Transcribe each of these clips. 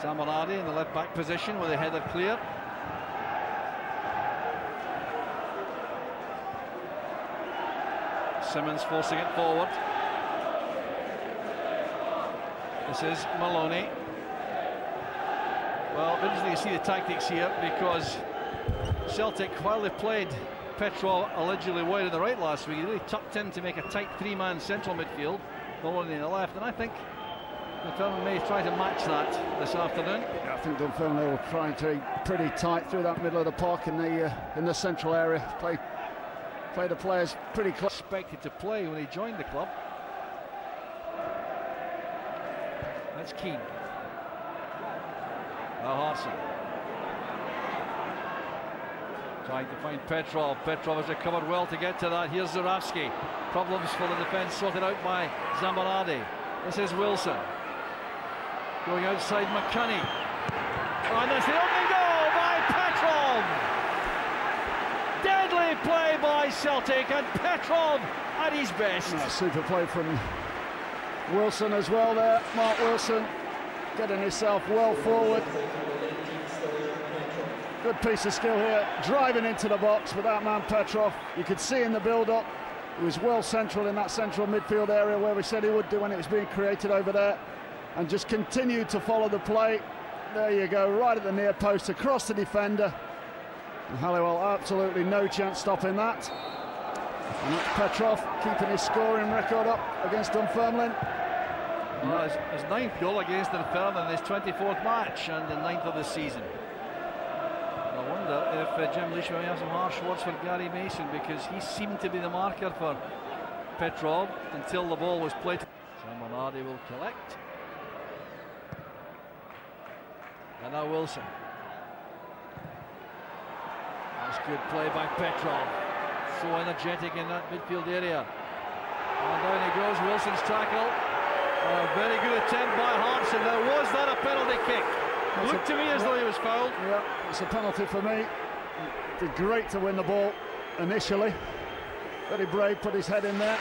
Zamaradi in the left back position with a header clear. Simmons forcing it forward. This is Maloney. Well, interesting to see the tactics here, because Celtic, while they played Petrov allegedly wide on the right last week, he really tucked in to make a tight three-man central midfield, Maloney on the left, and I think Dunfermline may try to match that this afternoon. I think Dunfermline will try to be pretty tight through that middle of the park in the central area. Play the players pretty close. Expected to play when he joined the club. That's Keane. Now Harson. Trying to find Petrov. Petrov has recovered well to get to that. Here's Zurawski. Problems for the defence sorted out by Zamaradi. This is Wilson. Going outside McCunny. And that's the opening goal by Petrov! Deadly play by Celtic, and Petrov at his best. Super play from Wilson as well there. Mark Wilson getting himself well forward. Good piece of skill here, driving into the box with that man Petrov. You could see in the build-up, he was well central in that central midfield area where we said he would do when it was being created over there, and just continued to follow the play. There you go, right at the near post, across the defender. And Halliwell absolutely no chance stopping that. And that's Petrov keeping his scoring record up against Dunfermline. Well, his ninth goal against Dunfermline in his 24th match, and the 9th of the season. I wonder if Jim Leach may have some harsh words for Gary Mason, because he seemed to be the marker for Petrov until the ball was played. Zamaradi will collect. And now Wilson. That's good play by Petrov. So energetic in that midfield area. And down he goes, Wilson's tackle. A very good attempt by Hartson. Now, was that a penalty kick? Looked to me as though he was fouled. Yeah, it's a penalty for me. It'd be great to win the ball initially. Very brave, put his head in there.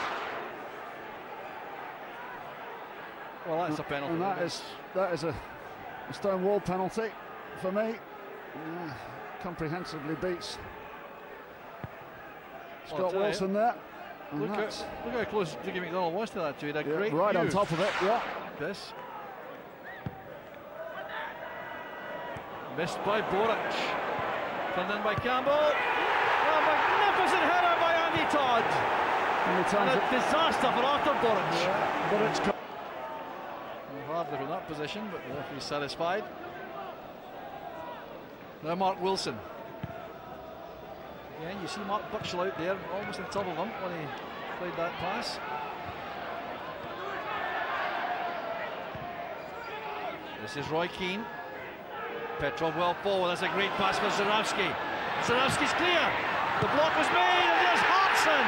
Well, that's a penalty. And that is a stone wall penalty for me. Comprehensively beats Scott Wilson there. Look how close Dickie McDonald was to that too. He had a great right view. On top of it, yeah. This missed by Boric. Turned in by Campbell. A magnificent header by Andy Todd. And a disaster for Arthur Boric. Yeah, Boric. Hardly from that position, but the referee's satisfied. Now Mark Wilson. Again, you see Mark Burchell out there, almost on top of him when he played that pass. This is Roy Keane. Petrov well forward. That's a great pass for Zurawski. Zurawski's clear. The block was made, and there's Hartson.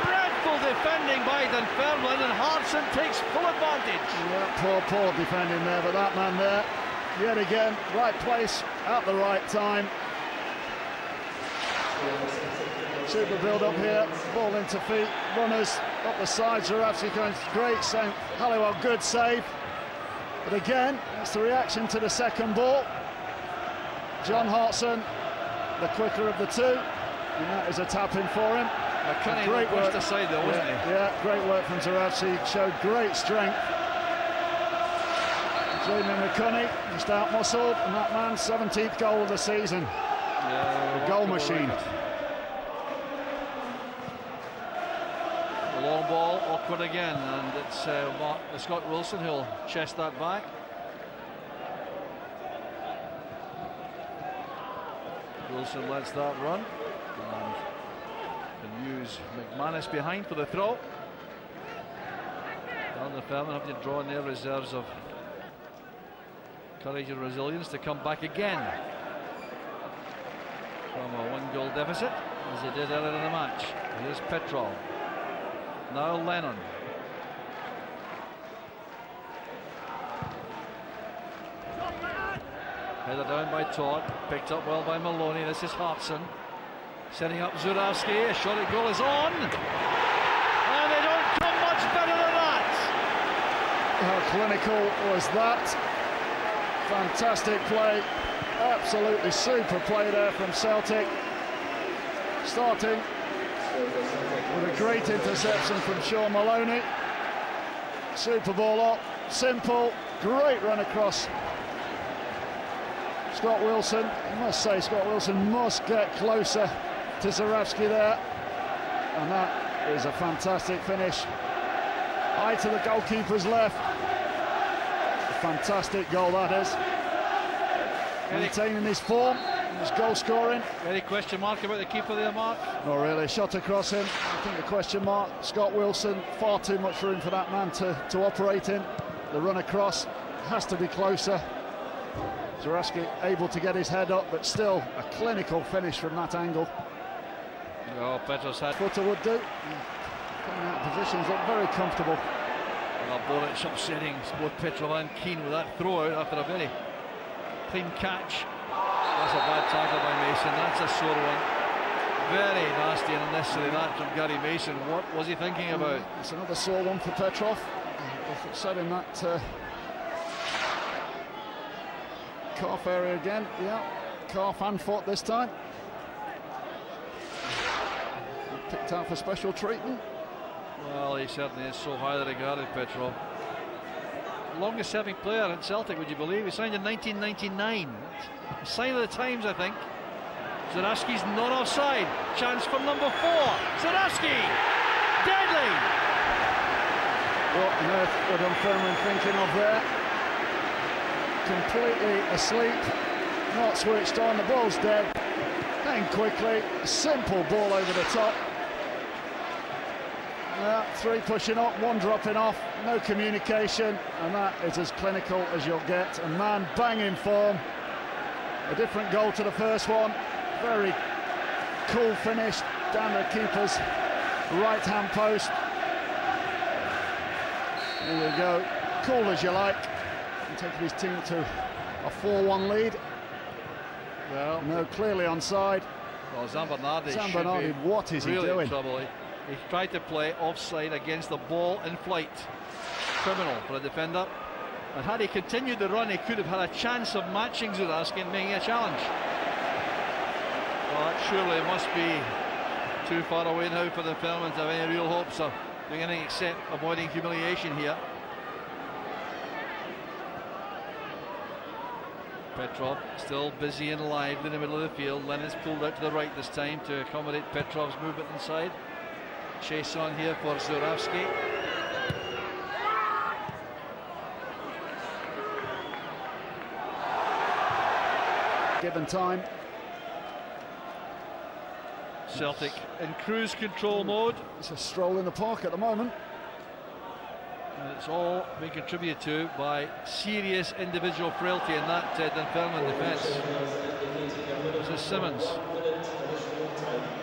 Dreadful defending by Dunfermline, and Hartson takes full advantage. Yeah, poor defending there, but that man there, yet again, right place at the right time. Super build up here, ball into feet, runners up the side. Zurawski going great save. Halliwell, good save. But again, it's the reaction to the second ball. John Hartson, the quicker of the two, and that is a tap in for him. Great work to side though, wasn't he? Yeah, great work from Zurawski. Showed great strength. Jamie McCunny just out muscled, and that man's 17th goal of the season. Yeah, a goal machine. The long ball, awkward again, and it's Scott Wilson who'll chest that back. Wilson lets that run, and can use McManus behind for the throw. And the Dunfermline have to draw on their reserves of courage and resilience to come back again from a one-goal deficit, as they did earlier in the match. Here's Petrov. Now Lennon. Headed down by Todd, picked up well by Maloney. This is Hartson setting up Zurawski. A shot at goal is on, and they don't come much better than that. How clinical was that? Fantastic play, absolutely super play there from Celtic. Starting with a great interception from Sean Maloney. Super ball up, simple, great run across. Scott Wilson, I must say, Scott Wilson must get closer to Zurawski there. And that is a fantastic finish. Eye to the goalkeeper's left. A fantastic goal that is. Maintaining his form, his goal scoring. Any question mark about the keeper there, Mark? Not really, shot across him. I think the question mark, Scott Wilson, far too much room for that man to operate in. The run across has to be closer. Zurawski able to get his head up, but still a clinical finish from that angle. Oh, Petrov's had Footer would do. Coming out of positions, look very comfortable. well, Boric upsetting both Petrov and Keane with that throw out after a very clean catch. That's a bad tackle by Mason. That's a sore one. Very nasty and unnecessary that from Gary Mason. What was he thinking about? It's another sore one for Petrov. Said in that calf area again. Yeah, calf and foot this time. Picked out for special treatment. Well, he certainly is so highly regarded, Petrov. Longest serving player at Celtic, would you believe? He signed in 1999. A sign of the times, I think. Zurawski's not offside. Chance for number 4. Zurawski! Deadly! What on earth were Dunfermline thinking of there? Completely asleep, not switched on, the ball's dead. Then quickly, simple ball over the top. 3 pushing up, 1 dropping off, no communication, and that is as clinical as you'll get. A man banging form. A different goal to the first one. Very cool finish down the keeper's right-hand post. There you go, cool as you like. And taking his team to a 4-1 lead. Well, no, clearly onside. Well, Zambernardi, what is really he doing? In trouble. He tried to play offside against the ball in flight. Criminal for a defender. And had he continued the run, he could have had a chance of matching Zurawski and making a challenge. Well, that surely must be too far away now for the Dunfermline to have any real hopes of doing anything except avoiding humiliation here. Petrov still busy and lively in the middle of the field. Lennon's pulled out to the right this time to accommodate Petrov's movement inside. Chase on here for Zurawski. Given time. Celtic in cruise control mode. It's a stroll in the park at the moment. And it's all being contributed to by serious individual frailty in that Dunfermline defence. This is Simmons.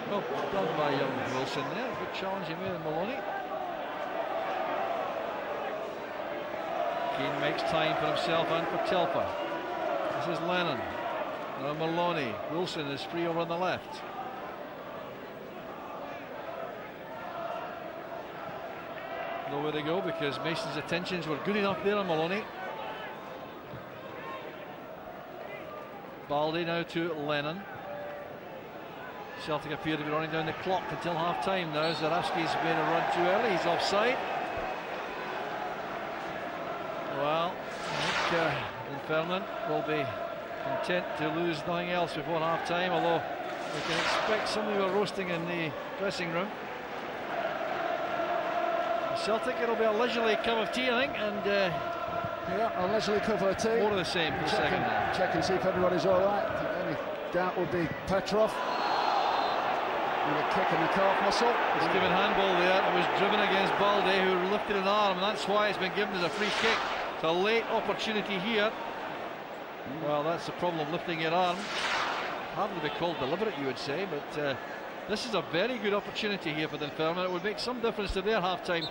Well done by young Wilson there. Good challenge he made in Maloney. Keane makes time for himself and for Telfer. This is Lennon. Now Maloney. Wilson is free over on the left. Nowhere to go because Mason's attentions were good enough there on Maloney. Baldy now to Lennon. Celtic appear to be running down the clock until half-time now. Zurawski's made a run too early. He's offside. Well, I think Dunfermline will be content to lose nothing else before half-time, although we can expect somebody who are roasting in the dressing room. Celtic, it'll be a leisurely cup of tea, I think, and yeah, a leisurely cup of tea. More of the same for the second half. Check and see if everybody's all right. The only doubt would be Petrov. With a kick in the calf muscle. It's given handball there. It was driven against Balde, who lifted an arm, and that's why it's been given as a free kick. It's a late opportunity here. Well, that's the problem, lifting your arm. Hardly be called deliberate, you would say, but this is a very good opportunity here for Dunfermline. It would make some difference to their half-time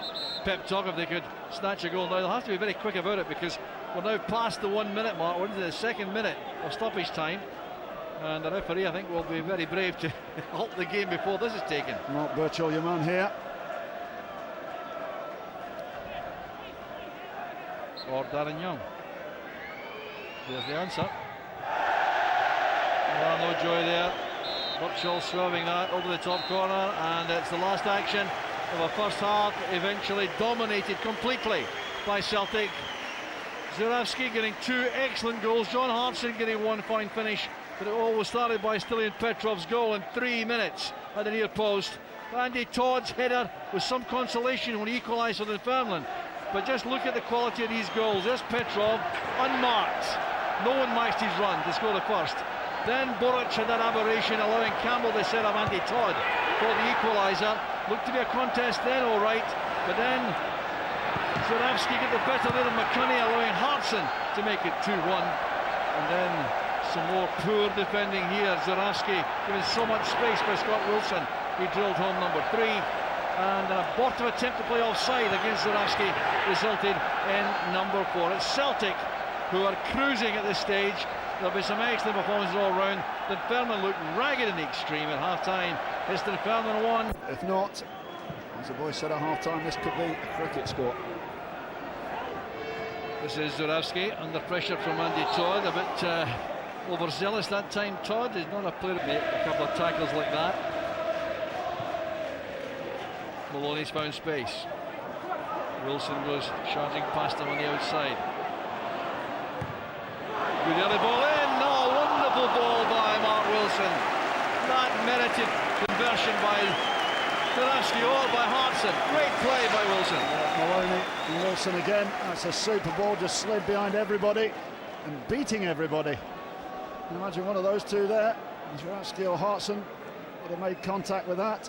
pep talk if they could snatch a goal. Now, they'll have to be very quick about it because we're now past the 1 minute mark. We're into the second minute of stoppage time. And the referee, I think, will be very brave to halt the game before this is taken. Mark Birchall, your man here. Or Darren Young. There's the answer. Well, no joy there. Birchall swerving that over the top corner, and it's the last action of a first half, eventually dominated completely by Celtic. Zurawski getting 2 excellent goals, John Hartson getting 1 fine finish, but it all was started by Stilian Petrov's goal in 3 minutes at the near post. Andy Todd's header was some consolation when he equalised for Dunfermline, but just look at the quality of these goals. There's Petrov, unmarked. No one matched his run to score the first. Then Boric had that aberration, allowing Campbell to set up Andy Todd for the equaliser. Looked to be a contest then, all right, but then Zurawski get the better there than McCunney, allowing Hartson to make it 2-1. And then some more poor defending here. Zurawski given so much space by Scott Wilson. He drilled home number 3. And an abortive attempt to play offside against Zurawski resulted in number 4. It's Celtic who are cruising at this stage. There'll be some excellent performances all round. Dunfermline looked ragged in the extreme at half-time. It's Dunfermline 1. If not, as the boys said at half-time, this could be a cricket score. This is Zurawski under pressure from Andy Todd. A bit overzealous that time. Todd is not a player to make a couple of tackles like that. Maloney's found space. Wilson was charging past him on the outside. Good early ball in. Oh, wonderful ball by Mark Wilson. That merited conversion by Zurawski or by Hartson. Great play by Wilson. Maloney and Wilson again. That's a super ball, just slid behind everybody and beating everybody. You imagine one of those two there, Zurawski or Hartson, would have made contact with that.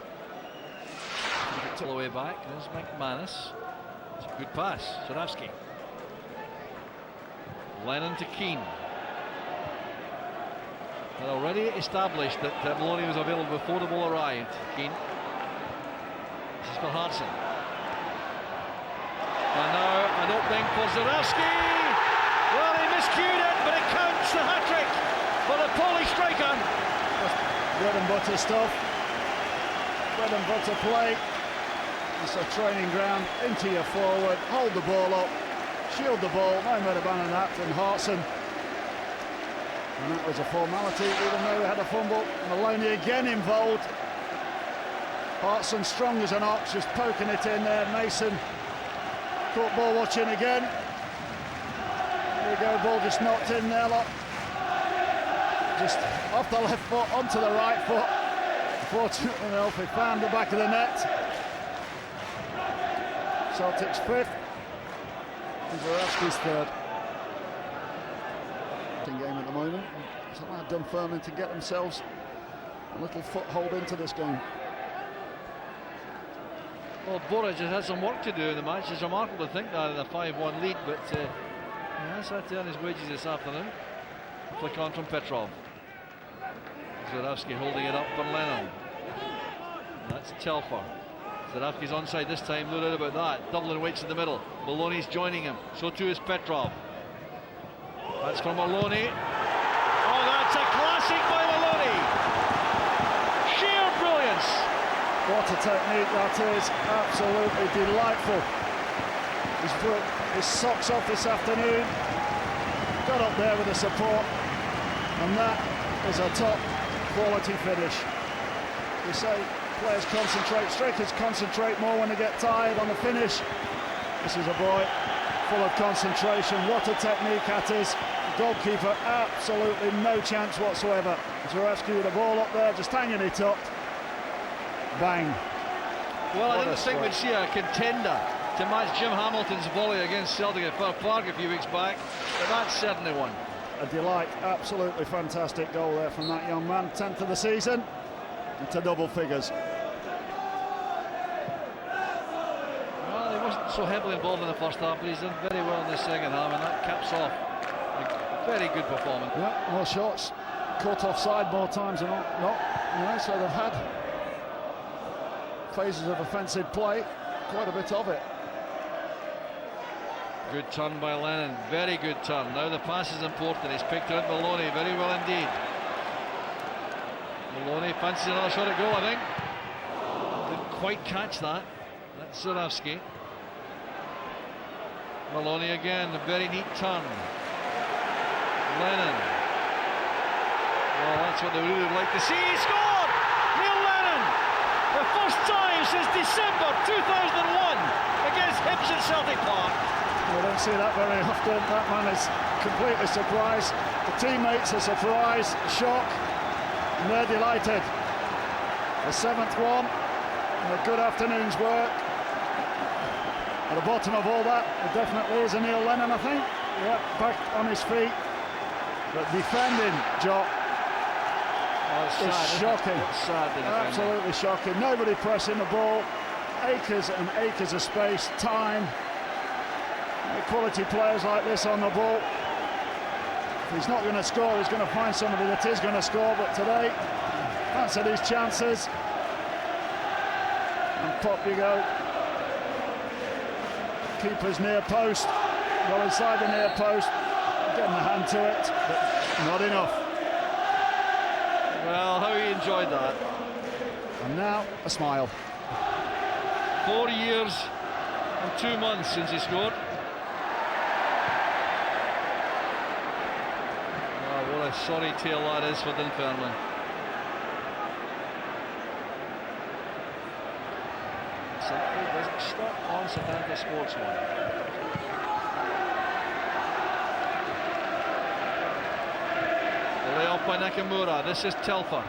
All the way back. There's McManus. It's a good pass. Zurawski. Lennon to Keane. Had already established that Maloney was available before the ball arrived. Keane. This is for Hartson. And now an opening for Zurawski. Well, he miscued it, but it counts the hat-trick for the Polish striker. That's bread and butter stuff. Bread and butter play. It's a training ground, into your forward, hold the ball up, shield the ball, no better than that than Hartson. And that was a formality, even though we had a fumble. Maloney again involved. Hartson strong as an ox, just poking it in there. Mason caught ball watching again. There we go, ball just knocked in there, look. Just off the left foot, onto the right foot. Fortunately enough, he found the back of the net. Celtic's 5th, and Zurawski's 3rd. Game at the moment. It's allowed Dunfermline to get themselves a little foothold into this game. Well, Boric has had some work to do in the match. It's remarkable to think that in a 5-1 lead, but he has had to earn his wages this afternoon. Flick on from Petrov. Zurawski holding it up for Lennon. That's Telfer. Zurawski's onside this time, no doubt about that. Dublin waits in the middle. Maloney's joining him. So too is Petrov. That's from Maloney. Oh, that's a classic by Maloney. Sheer brilliance. What a technique that is. Absolutely delightful. He's put his socks off this afternoon. Got up there with the support. And that is a top quality finish. We say players concentrate, strikers concentrate more when they get tired on the finish. This is a boy full of concentration. What a technique that is. Goalkeeper, absolutely no chance whatsoever. Zurawski with the ball up there, just hanging it up. Bang. Well, I didn't think we'd see a contender to match Jim Hamilton's volley against Celtic at Fir Park a few weeks back, but that's certainly one. A delight, absolutely fantastic goal there from that young man. 10th of the season, into double figures. Well, he wasn't so heavily involved in the first half, but he's done very well in the second half, and that caps off a very good performance. Yeah, more shots, caught offside more times than not. You know, so they've had phases of offensive play, quite a bit of it. Good turn by Lennon, very good turn. Now the pass is important. He's picked out Maloney very well indeed. Maloney fancies another shot at goal, I think. Didn't quite catch that. That's Zurawski. Maloney again, a very neat turn. Lennon. Well, that's what they really would like to see. He scored! Neil Lennon! The first time since December 2001 against Hibs at Celtic Park. We don't see that very often. That man is completely surprised. The teammates are surprised, shocked, and they're delighted. The 7th one, and a good afternoon's work. At the bottom of all that, there definitely is a Neil Lennon, I think. Yeah, back on his feet. But defending, Jock, is shocking. It's sad, absolutely shocking. Nobody pressing the ball. Acres and acres of space, time. Quality players like this on the ball. If he's not going to score, he's going to find somebody that is going to score. But today, answered his chances. And pop you go. Keeper's near post. Well inside the near post. Getting the hand to it, but not enough. Well, how he enjoyed that. And now, a smile. 4 years and 2 months since he scored. Oh, what a sorry tale that is for Dunfermline. Simply doesn't stop on Setanta Sports 1. Layoff by Nakamura. This is Telfer.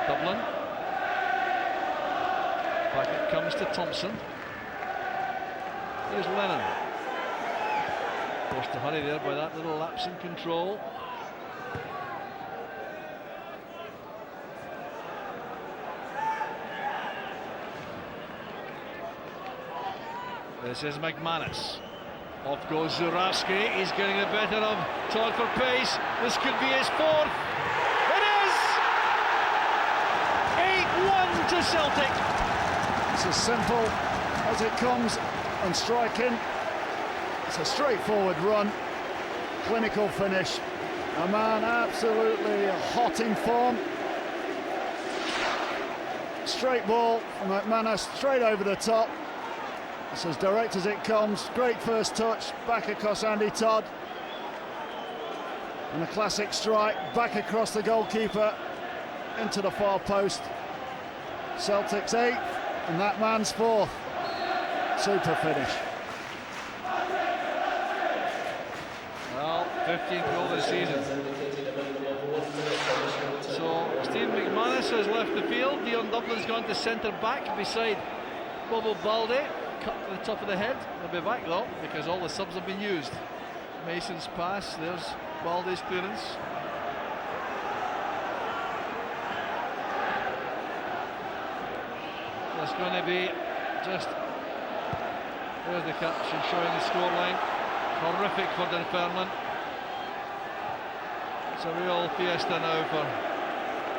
Dublin. Back it comes to Thompson. Here's Lennon. Forced to hurry there by that little lapse in control. This is McManus. Off goes Zurawski. He's getting the better of Todd for pace. This could be his 4th. It is! 8-1 to Celtic. It's as simple as it comes, and striking. It's a straightforward run, clinical finish. A man absolutely hot in form. Straight ball from McManus, straight over the top. It's as direct as it comes. Great first touch, back across Andy Todd. And a classic strike, back across the goalkeeper, into the far post. Celtic's 8th, and that man's 4th. Super finish. Well, 15th goal this season. So, Steve McManus has left the field. Dion Dublin's gone to centre back beside Bobo Balde. Cut to the top of the head. They'll be back though, because all the subs have been used. Mason's pass, there's Balde's clearance. There's going to be just, there's the caption showing the scoreline. Horrific for Dunfermline. It's a real fiesta now for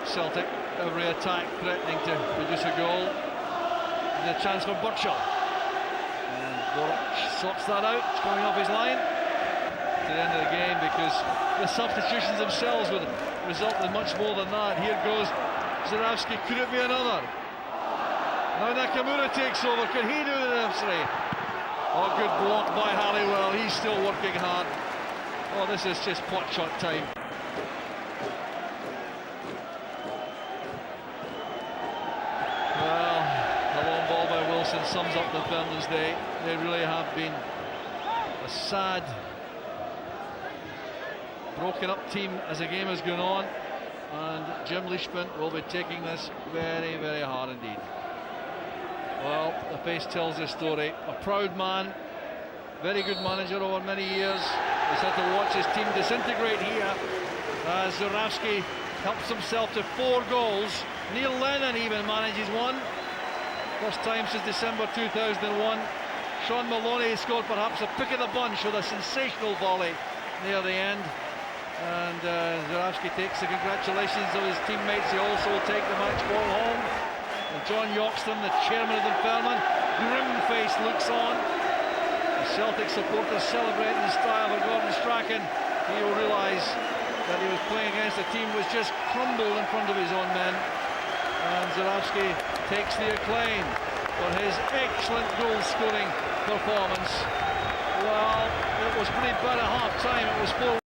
Celtic. Every attack threatening to produce a goal. And a chance for Burchell. Sorts that out, it's going off his line to the end of the game, because the substitutions themselves would result in much more than that. Here goes Zurawski, could it be another? Now Nakamura takes over, can he do the necessary? Oh, good block by Halliwell, he's still working hard. Oh, this is just pot shot time. Well, the long ball by Wilson sums up Dunfermline's day. They really have been a sad, broken up team as the game has gone on, and Jim Leishman will be taking this very, very hard indeed. Well, the face tells the story. A proud man, very good manager over many years. He's had to watch his team disintegrate here as Zurawski helps himself to 4 goals. Neil Lennon even manages one. First time since December 2001. Sean Maloney scored perhaps a pick of the bunch with a sensational volley near the end. And Zurawski takes the congratulations of his teammates. He also will take the match ball home. And John Yoxton, the chairman of Dunfermline, grim-faced looks on. The Celtic supporters celebrating the style of Gordon Strachan. He will realise that he was playing against a team which just crumbled in front of his own men. And Zurawski takes the acclaim for his excellent goal-scoring performance. Well, it was was pretty bad at half time. It was 4